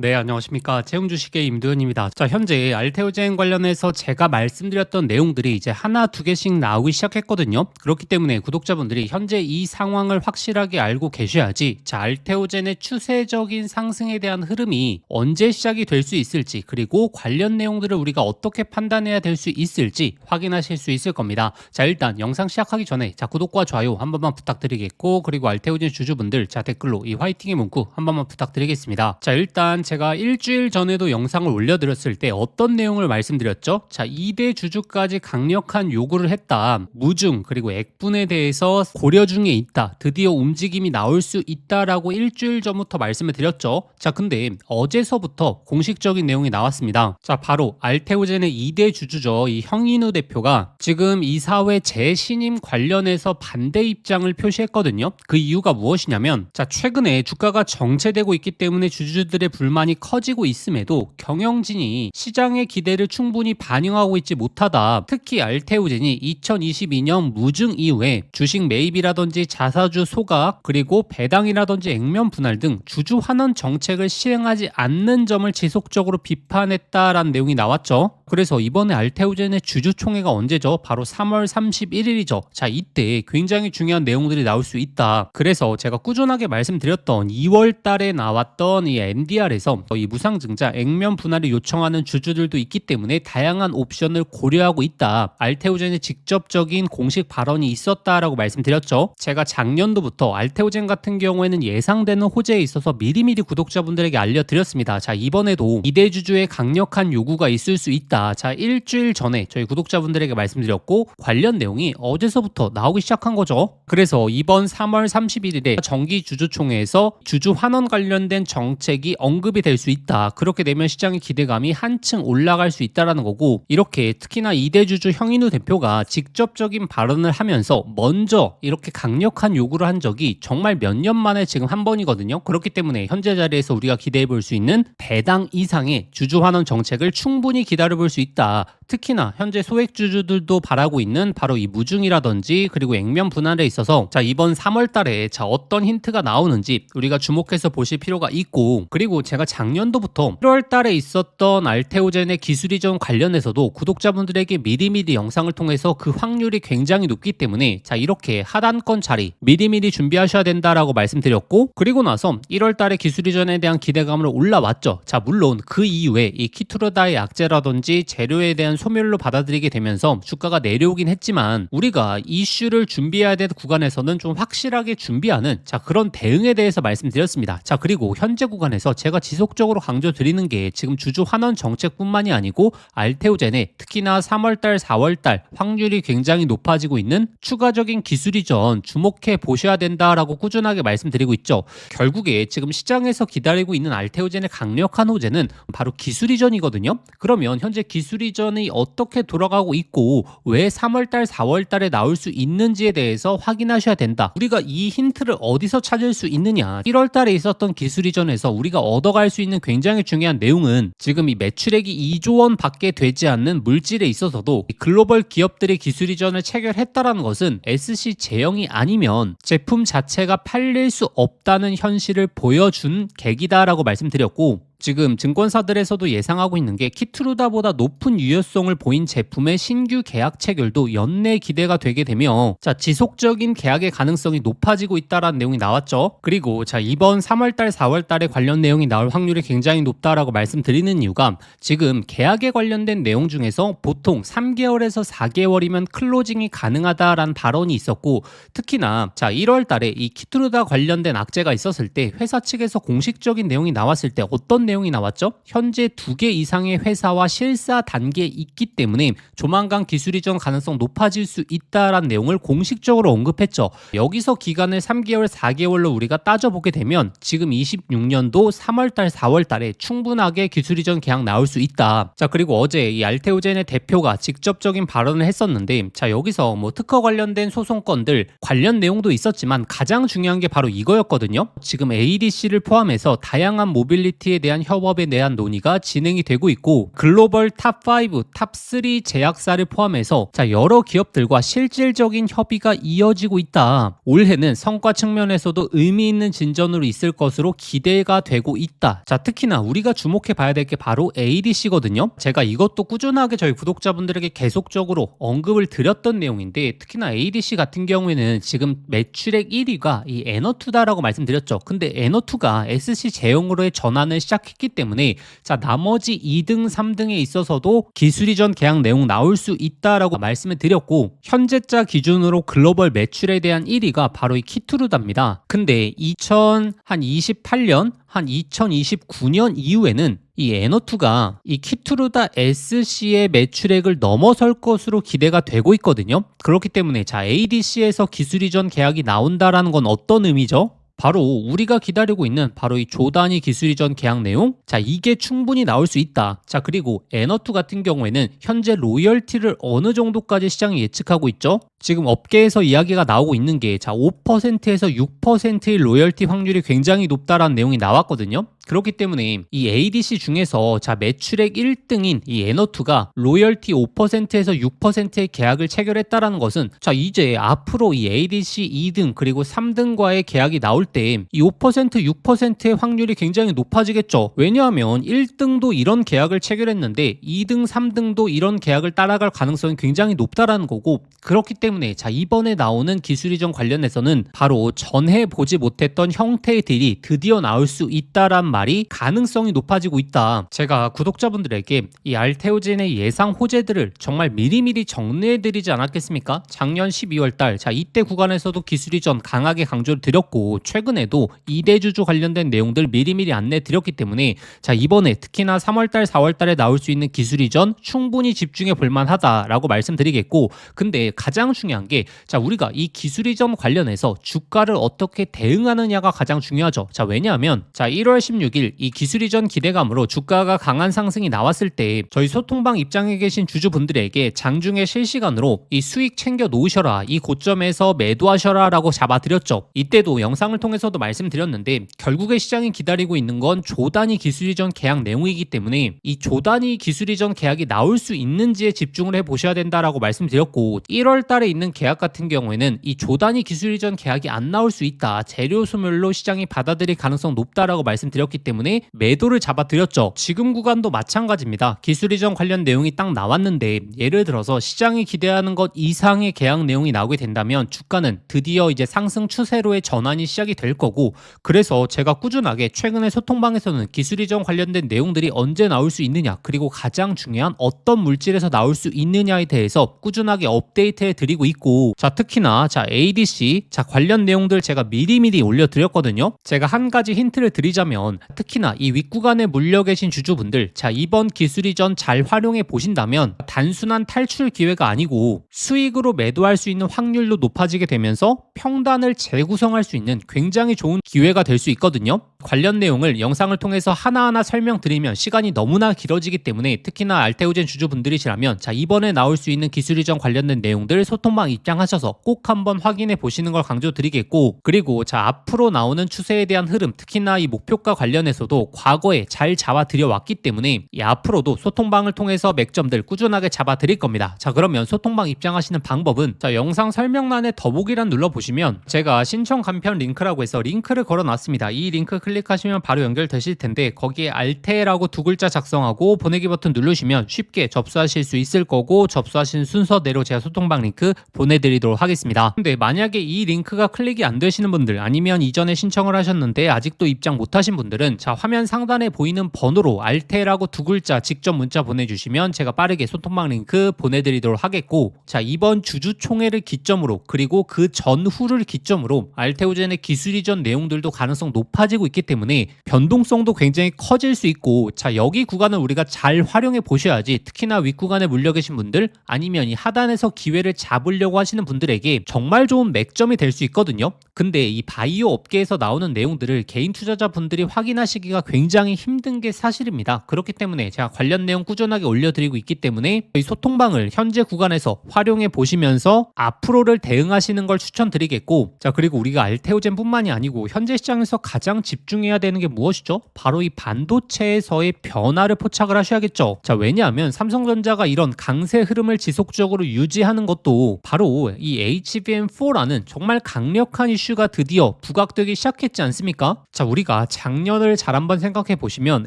네, 안녕하십니까. 채용주식의 임도현입니다. 자, 현재 알테오젠 관련해서 제가 말씀드렸던 내용들이 이제 하나, 두 개씩 나오기 시작했거든요. 그렇기 때문에 구독자분들이 현재 이 상황을 확실하게 알고 계셔야지 자, 알테오젠의 추세적인 상승에 대한 흐름이 언제 시작이 될 수 있을지, 그리고 관련 내용들을 우리가 어떻게 판단해야 될 수 있을지 확인하실 수 있을 겁니다. 자, 일단 영상 시작하기 전에 자, 구독과 좋아요 한 번만 부탁드리겠고, 그리고 알테오젠 주주분들 자, 댓글로 이 화이팅의 문구 한 번만 부탁드리겠습니다. 자, 일단 제가 일주일 전에도 영상을 올려드렸을 때 어떤 내용을 말씀드렸죠? 자, 2대 주주까지 강력한 요구를 했다. 무중 그리고 액분에 대해서 고려 중에 있다. 드디어 움직임이 나올 수 있다라고 일주일 전부터 말씀을 드렸죠. 자, 근데 어제서부터 공식적인 내용이 나왔습니다. 자, 바로 알테오젠의 2대 주주죠. 이 형인우 대표가 지금 이사회 재신임 관련해서 반대 입장을 표시했거든요. 그 이유가 무엇이냐면, 자, 최근에 주가가 정체되고 있기 때문에 주주들의 불만이 커지고 있음에도 경영진이 시장의 기대를 충분히 반영하고 있지 못하다. 특히 알테오젠이 2022년 무증 이후에 주식 매입이라든지 자사주 소각, 그리고 배당이라든지 액면 분할 등 주주 환원 정책을 시행하지 않는 점을 지속적으로 비판했다라는 내용이 나왔죠. 그래서 이번에 알테오젠의 주주총회가 언제죠? 바로 3월 31일이죠. 자, 이때 굉장히 중요한 내용들이 나올 수 있다. 그래서 제가 꾸준하게 말씀드렸던 2월 달에 나왔던 이 NDR에서 이 무상증자 액면 분할을 요청하는 주주들도 있기 때문에 다양한 옵션을 고려하고 있다. 알테오젠의 직접적인 공식 발언이 있었다라고 말씀드렸죠. 제가 작년도부터 알테오젠 같은 경우에는 예상되는 호재에 있어서 미리미리 구독자분들에게 알려드렸습니다. 자, 이번에도 2대 주주의 강력한 요구가 있을 수 있다. 자, 일주일 전에 저희 구독자분들에게 말씀드렸고, 관련 내용이 어제서부터 나오기 시작한 거죠. 그래서 이번 3월 31일에 정기 주주총회에서 주주 환원 관련된 정책이 언급이 될 수 있다. 그렇게 되면 시장의 기대감이 한층 올라갈 수 있다라는 거고, 이렇게 특히나 2대 주주 형인우 대표가 직접적인 발언을 하면서 먼저 이렇게 강력한 요구를 한 적이 정말 몇 년 만에 지금 한 번이거든요. 그렇기 때문에 현재 자리에서 우리가 기대해 볼 수 있는 배당 이상의 주주 환원 정책을 충분히 기다려 볼 수 있다. 특히나 현재 소액 주주들도 바라고 있는 바로 이 무중이라든지 그리고 액면 분할에 있어서 자, 이번 3월 달에 자, 어떤 힌트가 나오는지 우리가 주목해서 보실 필요가 있고, 그리고 제가 작년도부터 1월 달에 있었던 알테오젠의 기술 이전 관련해서도 구독자분들에게 미리미리 영상을 통해서 그 확률이 굉장히 높기 때문에 자, 이렇게 하단권 자리 미리미리 준비하셔야 된다라고 말씀드렸고, 그리고 나서 1월 달에 기술 이전에 대한 기대감으로 올라왔죠. 자, 물론 그 이후에 이 키투르다의 약재라든지 재료에 대한 소멸로 받아들이게 되면서 주가가 내려오긴 했지만, 우리가 이슈를 준비해야 되는 구간에서는 좀 확실하게 준비하는 자, 그런 대응에 대해서 말씀드렸습니다. 자, 그리고 현재 구간에서 제가 지속적으로 강조드리는 게 지금 주주 환원 정책뿐만이 아니고 알테오젠의 특히나 3월달 4월달 확률이 굉장히 높아지고 있는 추가적인 기술 이전 주목해 보셔야 된다라고 꾸준하게 말씀드리고 있죠. 결국에 지금 시장에서 기다리고 있는 알테오젠의 강력한 호재는 바로 기술 이전이거든요. 그러면 현재 기술 이전이 어떻게 돌아가고 있고 왜 3월달 4월달에 나올 수 있는지에 대해서 확인하셔야 된다. 우리가 이 힌트를 어디서 찾을 수 있느냐, 1월달에 있었던 기술 이전에서 우리가 얻어갈 수 있는 굉장히 중요한 내용은 지금 이 매출액이 2조 원 밖에 되지 않는 물질에 있어서도 글로벌 기업들의 기술 이전을 체결했다라는 것은 SC 제형이 아니면 제품 자체가 팔릴 수 없다는 현실을 보여준 계기다라고 말씀드렸고, 지금 증권사들에서도 예상하고 있는 게 키투르다보다 높은 유효성을 보인 제품의 신규 계약 체결도 연내 기대가 되게 되며 자, 지속적인 계약의 가능성이 높아지고 있다라는 내용이 나왔죠. 그리고 자, 이번 3월달 4월달에 관련 내용이 나올 확률이 굉장히 높다라고 말씀드리는 이유가 지금 계약에 관련된 내용 중에서 보통 3개월에서 4개월이면 클로징이 가능하다라는 발언이 있었고, 특히나 자, 1월달에 이 키투르다 관련된 악재가 있었을 때 회사 측에서 공식적인 내용이 나왔을 때 어떤 내용이 나왔죠? 현재 2개 이상의 회사와 실사 단계에 있기 때문에 조만간 기술 이전 가능성 높아질 수 있다라는 내용을 공식적으로 언급했죠. 여기서 기간을 3개월, 4개월로 우리가 따져보게 되면 지금 26년도 3월달, 4월달에 충분하게 기술 이전 계약 나올 수 있다. 자, 그리고 어제 이 알테오젠의 대표가 직접적인 발언을 했었는데 자, 여기서 뭐 특허 관련된 소송건들 관련 내용도 있었지만 가장 중요한 게 바로 이거였거든요. 지금 ADC를 포함해서 다양한 모빌리티에 대한 협업에 대한 논의가 진행이 되고 있고 글로벌 탑5, 탑3 제약사를 포함해서 여러 기업들과 실질적인 협의가 이어지고 있다. 올해는 성과 측면에서도 의미 있는 진전으로 있을 것으로 기대가 되고 있다. 특히나 우리가 주목해 봐야 될 게 바로 ADC거든요. 제가 이것도 꾸준하게 저희 구독자분들에게 계속적으로 언급을 드렸던 내용인데, 특히나 ADC 같은 경우에는 지금 매출액 1위가 이 에너투다라고 말씀드렸죠. 근데 에너투가 SC 제형으로의 전환을 시작했기 때문에 나머지 2등, 3등에 있어서도 기술이전 계약 내용 나올 수 있다라고 말씀을 드렸고, 현재자 기준으로 글로벌 매출에 대한 1위가 바로 이 키투르다입니다. 근데 2028년, 한 2029년 이후에는 이 에너투가 이 키투르다 SC의 매출액을 넘어설 것으로 기대가 되고 있거든요. 그렇기 때문에 ADC에서 기술이전 계약이 나온다라는 건 어떤 의미죠? 바로 우리가 기다리고 있는 바로 이 조단위 기술이전 계약 내용, 이게 충분히 나올 수 있다. 그리고 에너투 같은 경우에는 현재 로열티를 어느 정도까지 시장이 예측하고 있죠? 지금 업계에서 이야기가 나오고 있는 게 5%에서 6%의 로열티 확률이 굉장히 높다라는 내용이 나왔거든요. 그렇기 때문에 이 ADC 중에서 매출액 1등인 이 에너투가 로열티 5%에서 6%의 계약을 체결했다라는 것은 이제 앞으로 이 ADC 2등 그리고 3등과의 계약이 나올 때 이 5%, 6%의 확률이 굉장히 높아지겠죠. 왜냐하면 1등도 이런 계약을 체결했는데 2등, 3등도 이런 계약을 따라갈 가능성이 굉장히 높다라는 거고, 그렇기 때문에 이번에 나오는 기술이전 관련해서는 바로 전해 보지 못했던 형태의 딜이 드디어 나올 수 있다란 말이 가능성이 높아지고 있다. 제가 구독자분들에게 이 알테오젠의 예상 호재들을 정말 미리미리 정리해드리지 않았겠습니까? 작년 12월달 이때 구간에서도 기술이전 강하게 강조를 드렸고, 최근에도 2대주주 관련된 내용들 미리미리 안내드렸기 때문에 이번에 특히나 3월달 4월달에 나올 수 있는 기술이전 충분히 집중해 볼만하다라고 말씀드리겠고, 근데 가장 중요한 게 우리가 이 기술이전 관련해서 주가를 어떻게 대응하느냐가 가장 중요하죠. 왜냐하면 1월 16일 이 기술이전 기대감으로 주가가 강한 상승이 나왔을 때 저희 소통방 입장에 계신 주주분들에게 장중에 실시간으로 이 수익 챙겨 놓으셔라, 이 고점에서 매도하셔라 라고 잡아드렸죠. 이때도 영상을 통해서도 말씀드렸는데, 결국에 시장이 기다리고 있는 건 조단위 기술이전 계약 내용이기 때문에 이 조단위 기술이전 계약이 나올 수 있는지에 집중을 해보셔야 된다라고 말씀드렸고, 1월 달에 있는 계약 같은 경우에는 이 조단위 기술이전 계약이 안 나올 수 있다, 재료 소멸로 시장이 받아들일 가능성 높다라고 말씀드렸기 때문에 매도를 잡아드렸죠. 지금 구간도 마찬가지입니다. 기술이전 관련 내용이 딱 나왔는데, 예를 들어서 시장이 기대하는 것 이상의 계약 내용이 나오게 된다면 주가는 드디어 이제 상승 추세로의 전환이 시작이 될 거고, 그래서 제가 꾸준하게 최근에 소통방에서는 기술이전 관련된 내용들이 언제 나올 수 있느냐, 그리고 가장 중요한 어떤 물질에서 나올 수 있느냐에 대해서 꾸준하게 업데이트해 드리고 있고, 특히나 ADC 관련 내용들 제가 미리미리 올려드렸거든요. 제가 한 가지 힌트를 드리자면, 특히나 이 윗구간에 물려 계신 주주분들, 이번 기술이전 잘 활용해 보신다면 단순한 탈출 기회가 아니고 수익으로 매도할 수 있는 확률도 높아지게 되면서 평단을 재구성할 수 있는 굉장히 좋은 기회가 될 수 있거든요. 관련 내용을 영상을 통해서 하나하나 설명드리면 시간이 너무나 길어지기 때문에, 특히나 알테오젠 주주분들이시라면 이번에 나올 수 있는 기술이전 관련된 내용들 소통방 입장하셔서 꼭 한번 확인해 보시는 걸 강조드리겠고, 그리고 앞으로 나오는 추세에 대한 흐름, 특히나 이 목표가 관련해서도 과거에 잘 잡아드려 왔기 때문에 이 앞으로도 소통방을 통해서 맥점들 꾸준하게 잡아드릴 겁니다. 그러면 소통방 입장하시는 방법은 영상 설명란에 더보기란 눌러보시면 제가 신청 간편 링크라고 해서 링크를 걸어놨습니다. 이 링크 클릭하시면 바로 연결되실 텐데, 거기에 알테라고 두 글자 작성하고 보내기 버튼 누르시면 쉽게 접수하실 수 있을 거고, 접수하신 순서대로 제가 소통방 링크 보내드리도록 하겠습니다. 근데 만약에 이 링크가 클릭이 안 되시는 분들, 아니면 이전에 신청을 하셨는데 아직도 입장 못하신 분들은 화면 상단에 보이는 번호로 알테라고 두 글자 직접 문자 보내주시면 제가 빠르게 소통방 링크 보내드리도록 하겠고, 이번 주주총회를 기점으로 그리고 그 전후를 기점으로 알테오젠의 기술이전 내용들도 가능성 높아지고 있기 때문에 변동성도 굉장히 커질 수 있고, 여기 구간을 우리가 잘 활용해 보셔야지, 특히나 윗구간에 물려 계신 분들, 아니면 이 하단에서 기회를 잡으려고 하시는 분들에게 정말 좋은 맥점이 될 수 있거든요. 근데 이 바이오 업계에서 나오는 내용들을 개인 투자자분들이 확인하시기가 굉장히 힘든 게 사실입니다. 그렇기 때문에 제가 관련 내용 꾸준하게 올려드리고 있기 때문에 이 소통방을 현재 구간에서 활용해 보시면서 앞으로를 대응하시는 걸 추천드리겠고, 그리고 우리가 알테오젠 뿐만이 아니고 현재 시장에서 가장 집중 집중해야 되는 게 무엇이죠? 바로 이 반도체에서의 변화를 포착을 하셔야겠죠. 자, 왜냐하면 삼성전자가 이런 강세 흐름을 지속적으로 유지하는 것도 바로 이 HBM4라는 정말 강력한 이슈가 드디어 부각되기 시작했지 않습니까? 자, 우리가 작년을 잘 한번 생각해 보시면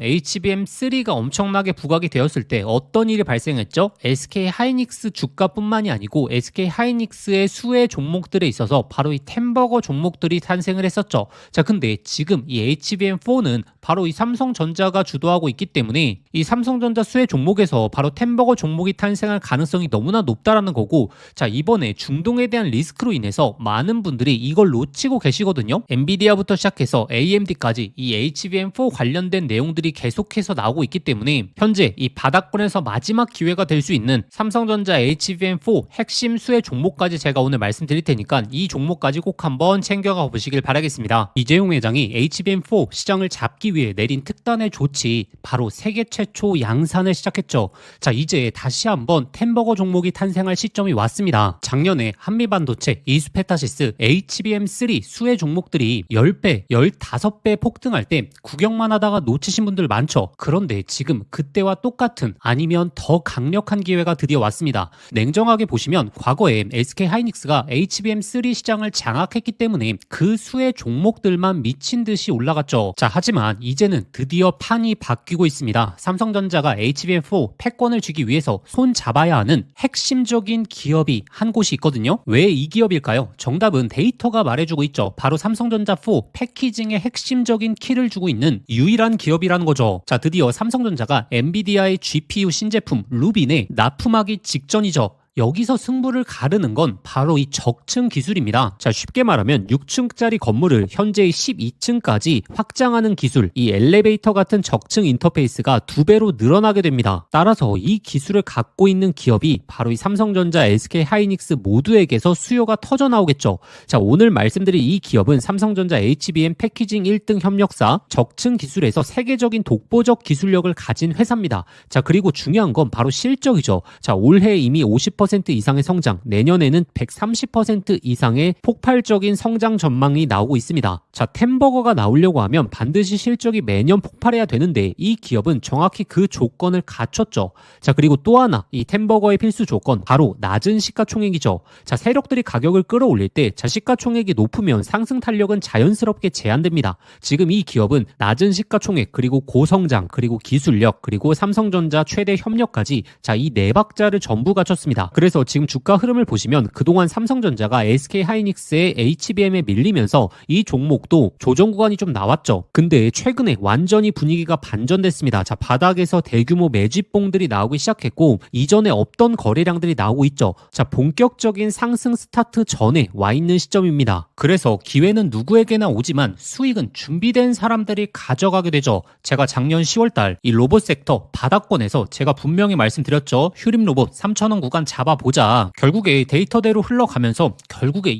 HBM3가 엄청나게 부각이 되었을 때 어떤 일이 발생했죠? SK 하이닉스 주가뿐만이 아니고 SK 하이닉스의 수혜 종목들에 있어서 바로 이 템버거 종목들이 탄생을 했었죠. 자, 근데 지금 이 HBM4는 바로 이 삼성전자가 주도하고 있기 때문에 이 삼성전자 수혜 종목에서 바로 템버거 종목이 탄생할 가능성이 너무나 높다라는 거고, 자, 이번에 중동에 대한 리스크로 인해서 많은 분들이 이걸 놓치고 계시거든요. 엔비디아부터 시작해서 AMD까지 이 HBM4 관련된 내용들이 계속해서 나오고 있기 때문에 현재 이 바닥권에서 마지막 기회가 될 수 있는 삼성전자 HBM4 핵심 수혜 종목까지 제가 오늘 말씀드릴 테니까 이 종목까지 꼭 한번 챙겨가 보시길 바라겠습니다. 이재용 회장이 HBM4 시장을 잡기 위해 내린 특단의 조치, 바로 세계 최초 양산을 시작했죠. 자, 이제 다시 한번 템버거 종목이 탄생할 시점이 왔습니다. 작년에 한미반도체, 이수페타시스, HBM3 수혜 종목들이 10배, 15배 폭등할 때 구경만 하다가 놓치신 분들 많죠. 그런데 지금 그때와 똑같은 아니면 더 강력한 기회가 드디어 왔습니다. 냉정하게 보시면 과거에 SK 하이닉스가 HBM3 시장을 장악했기 때문에 그 수혜 종목들만 미친 듯이 올라갔죠. 자, 하지만 이제는 드디어 판이 바뀌고 있습니다. 삼성전자가 HBM4 패권을 쥐기 위해서 손 잡아야 하는 핵심적인 기업이 한 곳이 있거든요. 왜 이 기업일까요? 정답은 데이터가 말해주고 있죠. 바로 삼성전자 4 패키징의 핵심적인 키를 주고 있는 유일한 기업이라는 거죠. 자, 드디어 삼성전자가 엔비디아의 GPU 신제품 루빈에 납품하기 직전이죠. 여기서 승부를 가르는 건 바로 이 적층 기술입니다. 자, 쉽게 말하면 6층짜리 건물을 현재의 12층까지 확장하는 기술, 이 엘리베이터 같은 적층 인터페이스가 2배로 늘어나게 됩니다. 따라서 이 기술을 갖고 있는 기업이 바로 이 삼성전자, SK 하이닉스 모두에게서 수요가 터져 나오겠죠. 자, 오늘 말씀드린 이 기업은 삼성전자 HBM 패키징 1등 협력사, 적층 기술에서 세계적인 독보적 기술력을 가진 회사입니다. 자, 그리고 중요한 건 바로 실적이죠. 자, 올해 이미 50% 이상의 성장, 내년에는 130% 이상의 폭발적인 성장 전망이 나오고 있습니다. 자, 템버거가 나오려고 하면 반드시 실적이 매년 폭발해야 되는데 이 기업은 정확히 그 조건을 갖췄죠. 자, 그리고 또 하나, 이 템버거의 필수 조건, 바로 낮은 시가총액이죠. 자, 세력들이 가격을 끌어올릴 때 시가총액이 높으면 상승 탄력은 자연스럽게 제한됩니다. 지금 이 기업은 낮은 시가총액, 그리고 고성장, 그리고 기술력, 그리고 삼성전자 최대 협력까지, 자, 이 네 박자를 전부 갖췄습니다. 그래서 지금 주가 흐름을 보시면 그동안 삼성전자가 SK 하이닉스의 HBM에 밀리면서 이 종목도 조정 구간이 좀 나왔죠. 근데 최근에 완전히 분위기가 반전됐습니다. 자, 바닥에서 대규모 매집봉들이 나오기 시작했고 이전에 없던 거래량들이 나오고 있죠. 자, 본격적인 상승 스타트 전에 와 있는 시점입니다. 그래서 기회는 누구에게나 오지만 수익은 준비된 사람들이 가져가게 되죠. 제가 작년 10월달 이 로봇 섹터 바닥권에서 제가 분명히 말씀드렸죠. 휴림 로봇 3,000원 구간 잡아보자. 결국에 데이터대로 흘러가면서 결국에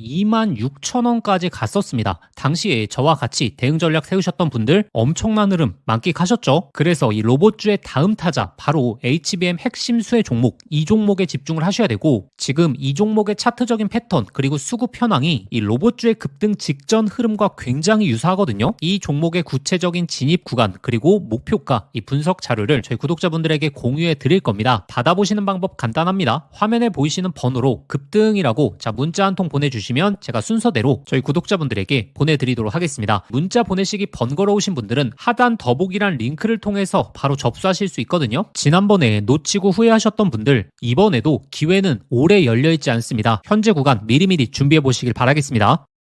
26,000원까지 갔었습니다. 당시에 저와 같이 대응 전략 세우셨던 분들 엄청난 흐름 만끽하셨죠? 그래서 이 로봇주의 다음 타자 바로 HBM 핵심 수혜 종목, 이 종목에 집중을 하셔야 되고, 지금 이 종목의 차트적인 패턴 그리고 수급 현황이 이 로봇주의 급등 직전 흐름과 굉장히 유사하거든요. 이 종목의 구체적인 진입 구간 그리고 목표가, 이 분석 자료를 저희 구독자분들에게 공유해 드릴 겁니다. 받아보시는 방법 간단합니다. 화면에 보이시는 번호로 급등이라고 문자 한 통 보내주시면 제가 순서대로 저희 구독자분들에게 보내드리도록 하겠습니다. 문자 보내시기 번거로우신 분들은 하단 더보기란 링크를 통해서 바로 접수하실 수 있거든요. 지난번에 놓치고 후회하셨던 분들, 이번에도 기회는 오래 열려있지 않습니다. 현재 구간 미리미리 준비해 보시길 바라겠습니다.